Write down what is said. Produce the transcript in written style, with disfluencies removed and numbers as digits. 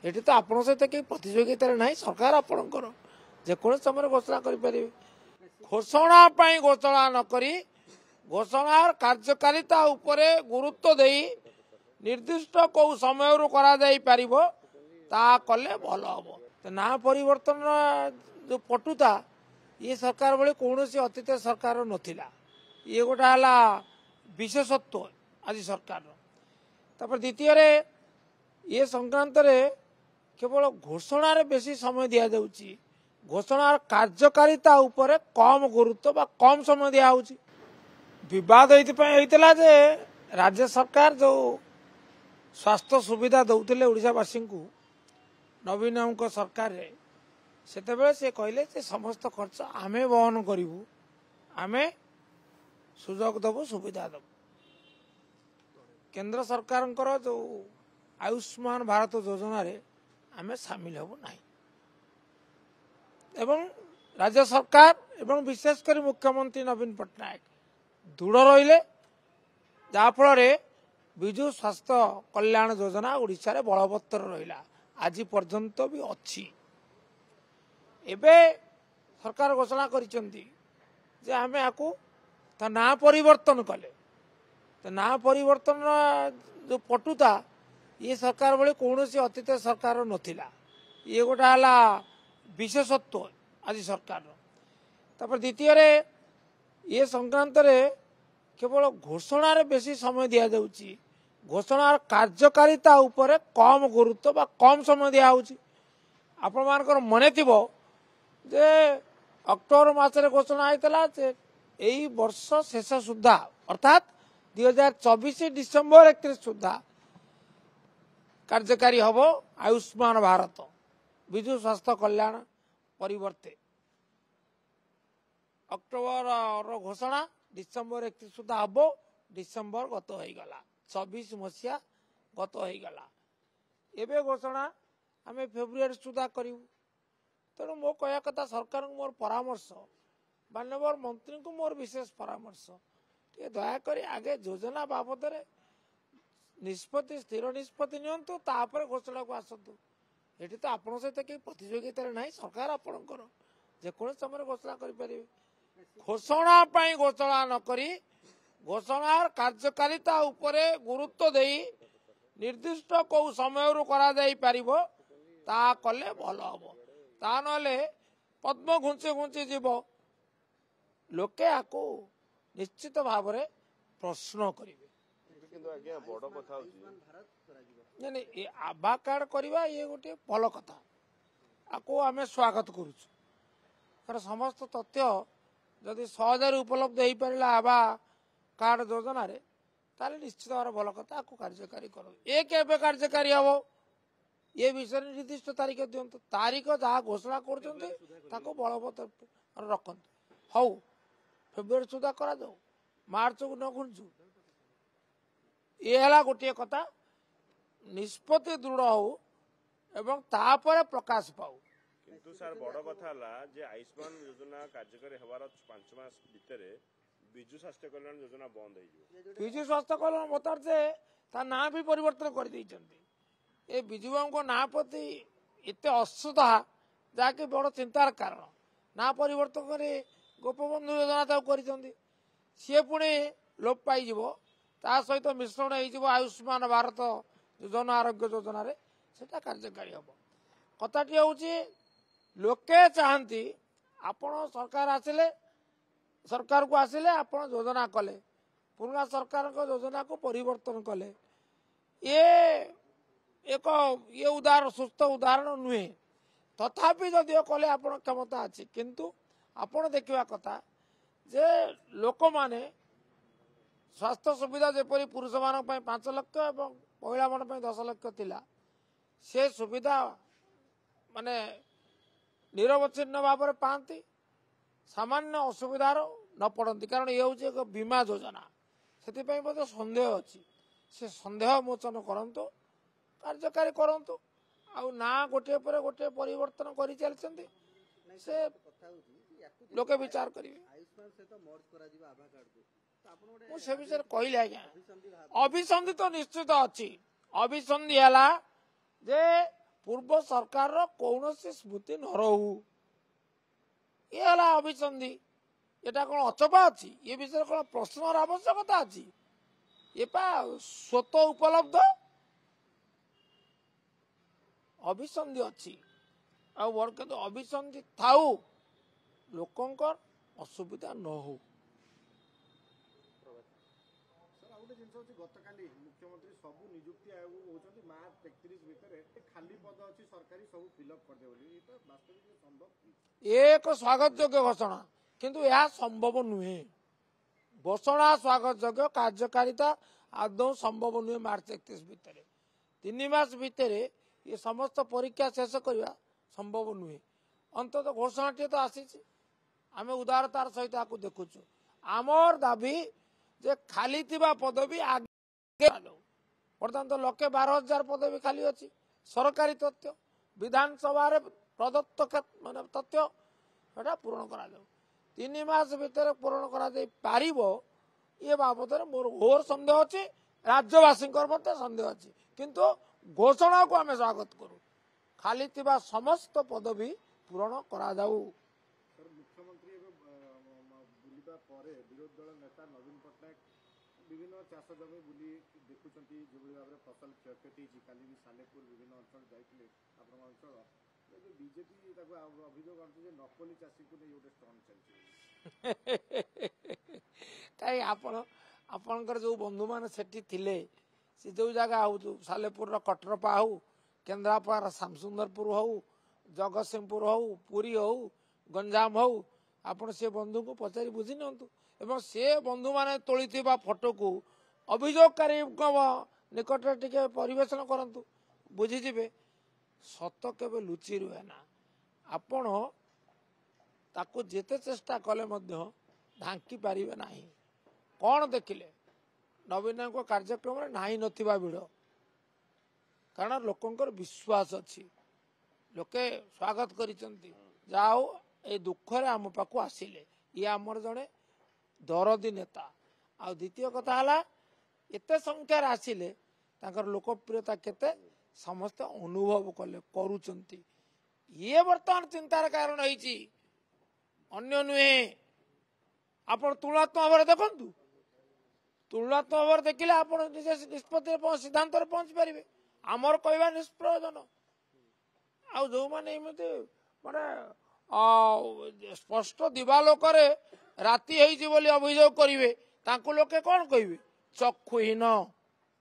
ये तो आपण सहित कहीं प्रतिजोगित ना सरकार आपणकर जेको समय घोषणा करें घोषणा घोषणा नक घोषणा कार्यकारिता उपरे गुरुत्व दे निर्दिष्ट कौ समय कले भल हम तो ना परिवर्तन जो पटुता ये सरकार बेले कौन सी अतीत सरकार नथिला ये गोटा है विशेषत्व आज सरकार तापर द्वितीय ये संक्रांत केवल घोषणार बेसी समय दि जाउची घोषणार कार्यकारिता उपरे कम गुरुत्व बा कम समय दिया होउची विवाद होइतिला जे राज्य सरकार जो स्वास्थ्य सुविधा दउथिले ओडिशावासी को नवीन सरकार सेतेबेले से कहले जे समस्त खर्च आमे वहन करिवु आमे सुजोग दबु सुविधा दबु केंद्र सरकार जो आयुष्मान भारत योजना रे आमे सामिल हबु नाही एवं राज्य सरकार एवं विशेषकर मुख्यमंत्री नवीन पट्टनायक दृढ़ रहिले जाफल विजु स्वास्थ्य कल्याण योजना ओडिशा रे बलवत्तर रहिला आज पर्यंत भी अच्छी एबे सरकार घोषणा करिसेंती जे आमे आकु ता ना परिवर्तन कले तो ना परिवर्तन जो पटुता ये सरकार बेले कौन सी अतीत सरकार नथिला ये गोटा है विशेषत्व आज सरकार तापर द्वितीय ये संक्रांत केवल घोषणार बेसी समय दि जाउची घोषणार कार्यकारिता उपरे कम गुरुत्व बा कम समय दिया होउची आपण मानकर मने थिबो जे अक्टोबर मासरे घोषणा आइतला जे एई वर्ष शेष सुद्धा अर्थात 2024 डिसेंबर 31 सुद्धा कार्यकारी हब आयुष्मान भारत विजु स्वास्थ्य कल्याण परिवर्ते अक्टोबर घोषणा डिसेंबर 31 सुधा हम डिसेंबर गत हो गला 24 मसीहा गत हो गला एबे घोषणा आम फेब्रुआरी सुधा करूँ तेणु मो कह कथा सरकार मोर परामर्श माननीय मंत्री को मोर विशेष परामर्श दयाकोरी आगे योजना बाबद निष्पत्ति स्थिर निष्पत्ति नियंतु तापर घोषणा को आसतु ये तो आपण सहित कहीं प्रतिजोगिता ना सरकार आपणकर जेको समय घोषणा करें घोषणा घोषणा नक घोषणा कार्यकारिता उपरे गुरुत्व दे निर्दिष्ट कौ समय कले भल हम ता ना पद्म घुंची घुंची जीव लोके आको निश्चित भाव में प्रश्न करेंगे नहीं आभा कार्ड करवा ये गोटे भल कथा आपको आम स्वागत करुँ समस्त तथ्य जदि सहज उपलब्ध हो पारा आभा कार्ड योजना ताले निश्चित भाव भल कथा आपको कार्यकारी करो ये केबे कार्यकारी हम ये विषय निर्दिष्ट तारीख दिंतु तारीख जहाँ घोषणा कर बलवत्तर रखु हौ फेब्रुआरी सुधा करा जाऊ मार्च को न घुंचु ये है गोटे कथा निष्पत्ति दृढ़ हो एवं तापर प्रकाश पाऊ किंतु सर बड़ कथा जे आयुष्मान योजना कार्यकारी हबार 5 मास भितर विजु स्वास्थ्य कल्याण योजना बंद हो विजु स्वास्थ्य कल्याण बतर से ता ना भी परिवर्तन कर ए विजु बाबू ना प्रति एत अश्रद्धा जहाँकि बड़ चिंतार कारण ना परिवर्तन करे गोपबंधु योजना कर सी पुणी लोप पाई ता सहित मिश्रण हो आयुष्मान भारत जन आरोग्य योजना सेटा कार्यकारी हम कथाटी हूँ लोके चाहती आपण सरकार आसिले सरकार को आसिले आपण योजना कले पुराना सरकार योजना को परिवर्तन कले ये एक ये उदाहरण सुस्थ उदाहरण नुहे तथापि जदिव कले आपण क्षमता अच्छी किंतु आपण देखा कथा जे लोक माने स्वास्थ्य सुविधा जेपरी पुरुष मान 5 लाख एवं महिला मान 10 लाख थिला से सुविधा माने निरवच्छिन्न भाव में पाती सामान्य असुविधार न पड़ती कारण ये हूँ एक बीमा योजना से सन्देह अच्छी से सन्देह मोचन करतु कार्यकारी करतु आ ना गोटे पर गोटे परिवर्तन कर चलते से लोके विचार करेंगे से विषय कहली आज्ञा अभिसंधि तो निश्चित अच्छी अभिसंधि है जे ପୂର୍ବ ସରକାରର କୌଣସି ସ୍ମୃତି ନ ରହୁ। ଇଏ ହେଲା ଅଭିସନ୍ଧି। ଏଟା କ'ଣ ଅଚପା ଅଛି? ଏ ବିଷୟରେ କ'ଣ ପ୍ରଶ୍ନର ଆବଶ୍ୟକତା ଅଛି? ଏ ପା ସ୍ୱତ ଉପଲବ୍ଧ ଅଭିସନ୍ଧି ଅଛି। ଆଉ ବଡ଼ କିନ୍ତୁ ଅଭିସନ୍ଧି ଥାଉ, ଲୋକଙ୍କର ଅସୁବିଧା ନ ହଉ। ସାର୍ ଆଉ ଗୋଟେ ଜିନିଷ ଅଛି, ଗତକାଲି ମୁଖ୍ୟମନ୍ତ୍ରୀ ସବୁ ନିଯୁକ୍ତି ଆୟୋଗ କହୁଛନ୍ତି ମାର୍ଚ୍ଚ 31 ଭିତରେ ଖାଲି ପଦ ଅଛି ସରକାରୀ ସବୁ ଫିଲ୍ଅପ୍ କରିଦେବେ ବୋଲି। ଏଇଟା ବାସ୍ତବିକ ସମ୍ଭବ କି? ଏକ ସ୍ୱାଗତ ଯୋଗ୍ୟ ଘୋଷଣା, କିନ୍ତୁ ଏହା ସମ୍ଭବ ନୁହେଁ। ଘୋଷଣା ସ୍ୱାଗତ ଯୋଗ୍ୟ, କାର୍ଯ୍ୟକାରିତା ଆଦୌ ସମ୍ଭବ ନୁହେଁ। ମାର୍ଚ୍ଚ 31 ଭିତରେ 3 ମାସ ଭିତରେ ଏ ସମସ୍ତ ପରୀକ୍ଷା ଶେଷ କରିବା ସମ୍ଭବ ନୁହେଁ। ଅନ୍ତତଃ ଘୋଷଣାଟିଏ ତ ଆସିଛି, ଆମେ ଉଦାରତାର ସହିତ ତାକୁ ଦେଖୁଛୁ। ଆମର ଦାବି ଯେ ଖାଲି ଥିବା ପଦବୀ ଆଗେ ବର୍ତ୍ତମାନ ତ 1,12,000 ପଦବୀ ଖାଲି ଅଛି। ସରକାରୀ ତଥ୍ୟ, ବିଧାନସଭାରେ ପ୍ରଦତ୍ତ ମାନେ ତଥ୍ୟ, ସେଟା ପୂରଣ କରାଯାଉ। 3 ମାସ ଭିତରେ ପୂରଣ କରାଯାଇ ପାରିବ ଏ ବାବଦରେ ମୋର ଘୋର ସନ୍ଦେହ ଅଛି, ରାଜ୍ୟବାସୀଙ୍କର ମଧ୍ୟ ସନ୍ଦେହ ଅଛି। କିନ୍ତୁ ଘୋଷଣାକୁ ଆମେ ସ୍ୱାଗତ କରୁ। ଖାଲି ଥିବା ସମସ୍ତ ପଦବୀ ପୂରଣ କରାଯାଉ। ସାର୍ ମୁଖ୍ୟମନ୍ତ୍ରୀ ଏବେ ବୁଲିବା ପରେ ବିରୋଧୀ ଦଳ ନେତା ନବୀନ ପଟ୍ଟନାୟକ ବିଭିନ୍ନ ଚାଷ ଜମି ବୁଲି ଦେଖୁଛନ୍ତି ଯେଭଳି ଭାବରେ ଫସଲ କ୍ଷୟକ୍ଷତି ହେଇଛି। କାଲି ବି ସାଲେପୁର ବିଭିନ୍ନ ଅଞ୍ଚଳ ଯାଇଥିଲେ ଆପଣଙ୍କ ଅଞ୍ଚଳ। ଏବେ ବିଜେପି ତାକୁ ଅଭିଯୋଗ କରୁଛି ଯେ ନକଲି ଚାଷୀକୁ ନେଇ ଗୋଟେ ଷ୍ଟଣ୍ଟ ଚାଲିଛି। କାହିଁ ଆପଣଙ୍କର ଯୋଉ ବନ୍ଧୁମାନେ ସେଠି ଥିଲେ, ସେ ଯୋଉ ଜାଗା ହଉ, ସାଲେପୁରର କଟରପା ହଉ, କେନ୍ଦ୍ରାପଡ଼ାର ଶାମସୁନ୍ଦରପୁର ହଉ, ଜଗତସିଂହପୁର ହଉ, ପୁରୀ ହଉ, ଗଞ୍ଜାମ ହଉ, ଆପଣ ସେ ବନ୍ଧୁଙ୍କୁ ପଚାରି ବୁଝି ନିଅନ୍ତୁ ଏବଂ ସେ ବନ୍ଧୁମାନେ ତୋଳିଥିବା ଫଟୋକୁ ଅଭିଯୋଗକାରୀଙ୍କ ନିକଟରେ ଟିକେ ପରିବେଷଣ କରନ୍ତୁ, ବୁଝିଯିବେ ସତ କେବେ ଲୁଚି ରୁହେ ନା। ଆପଣ ତାକୁ ଯେତେ ଚେଷ୍ଟା କଲେ ମଧ୍ୟ ଢାଙ୍କି ପାରିବେ ନାହିଁ। କ'ଣ ଦେଖିଲେ? ନବୀନଙ୍କ କାର୍ଯ୍ୟକ୍ରମରେ ନାହିଁ ନଥିବା ଭିଡ଼, କାରଣ ଲୋକଙ୍କର ବିଶ୍ୱାସ ଅଛି, ଲୋକେ ସ୍ୱାଗତ କରିଛନ୍ତି। ଯାହା ହଉ ଏ ଦୁଃଖରେ ଆମ ପାଖକୁ ଆସିଲେ, ଇଏ ଆମର ଜଣେ ଦରଦୀ ନେତା। ଆଉ ଦ୍ୱିତୀୟ କଥା ହେଲା, ଏତେ ସଂଖ୍ୟାରେ ଆସିଲେ ତାଙ୍କର ଲୋକପ୍ରିୟତା କେତେ ସମସ୍ତେ ଅନୁଭବ କଲେ, କରୁଛନ୍ତି। ଇଏ ବର୍ତ୍ତମାନ ଚିନ୍ତାର କାରଣ ହେଇଛି, ଅନ୍ୟ ନୁହେଁ। ଆପଣ ତୁଳନାତ୍ମକ ଭାବରେ ଦେଖନ୍ତୁ, ତୁଳନାତ୍ମକ ଭାବରେ ଦେଖିଲେ ଆପଣ ନିଜେ ନିଷ୍ପତ୍ତିରେ ସିଦ୍ଧାନ୍ତରେ ପହଞ୍ଚି ପାରିବେ। ଆମର କହିବା ନିଷ୍ପ୍ରୟୋଜନ। ଆଉ ଯୋଉମାନେ ଏମିତି ମାନେ ସ୍ପଷ୍ଟ ଦିବାଲୋକରେ ରାତି ହେଇଛି ବୋଲି ଅଭିଯୋଗ କରିବେ, ତାଙ୍କୁ ଲୋକେ କ'ଣ କହିବେ? ଚକ୍ଷୁହୀନ।